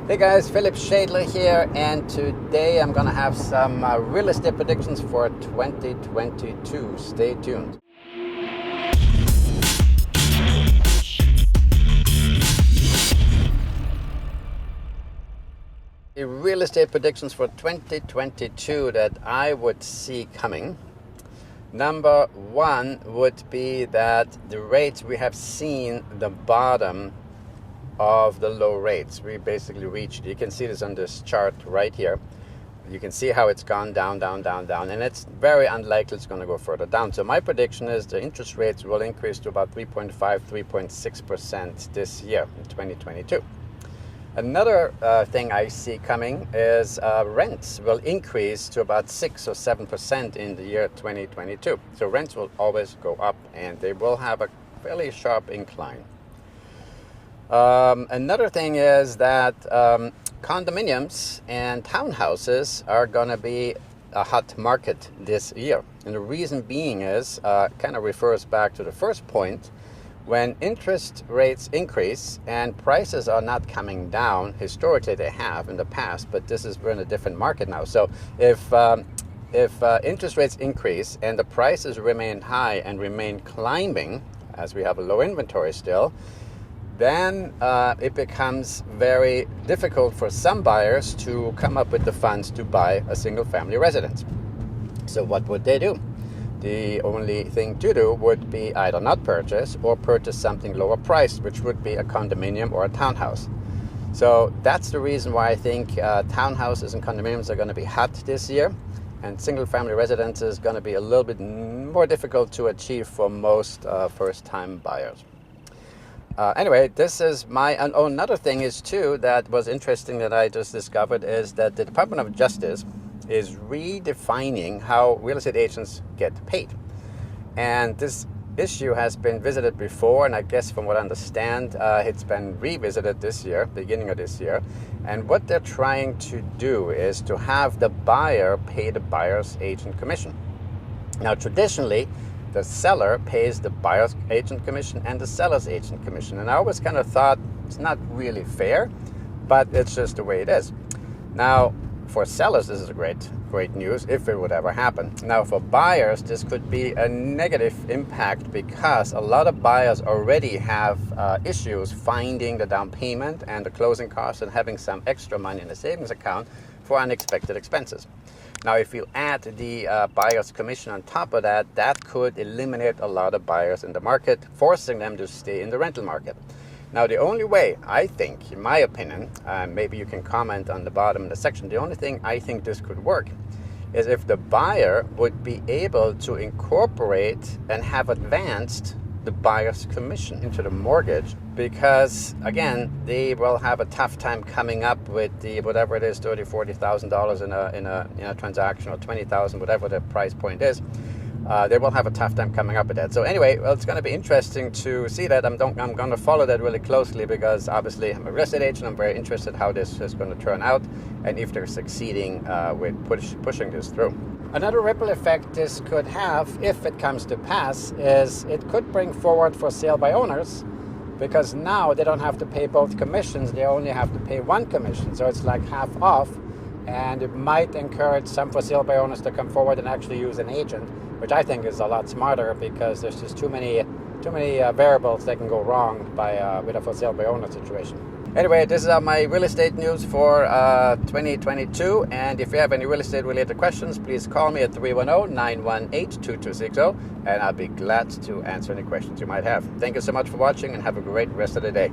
Hey guys, Philip Schadler here, and today I'm gonna have some real estate predictions for 2022. Stay tuned. The real estate predictions for 2022 that I would see coming. Number one would be that the rates, we have seen the bottom of the low rates. We basically reached, you can see this on this chart right here. You can see how it's gone down, and it's very unlikely it's going to go further down. So my prediction is the interest rates will increase to about 3.5, 3.6% this year in 2022. Another thing I see coming is rents will increase to about 6 or 7% in the year 2022. So rents will always go up, and they will have a fairly sharp incline. Another thing is that condominiums and townhouses are going to be a hot market this year. And the reason being is, kind of refers back to the first point, when interest rates increase and prices are not coming down, historically they have in the past, but we're in a different market now. So if interest rates increase and the prices remain high and remain climbing, as we have a low inventory still, then it becomes very difficult for some buyers to come up with the funds to buy a single-family residence. So what would they do? The only thing to do would be either not purchase or purchase something lower priced, which would be a condominium or a townhouse. So that's the reason why I think townhouses and condominiums are going to be hot this year, and single-family residences is going to be a little bit more difficult to achieve for most first-time buyers. Anyway, this is another thing is too that was interesting that I just discovered is that the Department of Justice is redefining how real estate agents get paid. And this issue has been visited before, and I guess from what I understand, it's been revisited this year, beginning of this year. And what they're trying to do is to have the buyer pay the buyer's agent commission. Now, traditionally, the seller pays the buyer's agent commission and the seller's agent commission. And I always kind of thought it's not really fair, but it's just the way it is. Now, for sellers, this is great news if it would ever happen. Now, for buyers, this could be a negative impact because a lot of buyers already have issues finding the down payment and the closing costs and having some extra money in the savings account for unexpected expenses. Now, if you add the buyer's commission on top of that, that could eliminate a lot of buyers in the market, forcing them to stay in the rental market. Now, the only way, I think, in my opinion, maybe you can comment on the bottom of the section, the only thing I think this could work is if the buyer would be able to incorporate and have advanced the buyer's commission into the mortgage, because again, they will have a tough time coming up with the whatever it is, $30,000-$40,000 in a transaction, or $20,000, whatever the price point is. They will have a tough time coming up with that. So anyway, well, it's going to be interesting to see that. I'm going to follow that really closely because obviously I'm a real estate agent. I'm very interested how this is going to turn out and if they're succeeding with pushing this through. Another ripple effect this could have, if it comes to pass, is it could bring forward for sale by owners, because now they don't have to pay both commissions. They only have to pay one commission. So it's like half off, and it might encourage some for sale by owners to come forward and actually use an agent, which I think is a lot smarter because there's just too many variables that can go wrong with a for sale by owner situation. Anyway, this is my real estate news for 2022, and if you have any real estate related questions, please call me at 310-918-2260, and I'll be glad to answer any questions you might have. Thank you so much for watching, and have a great rest of the day.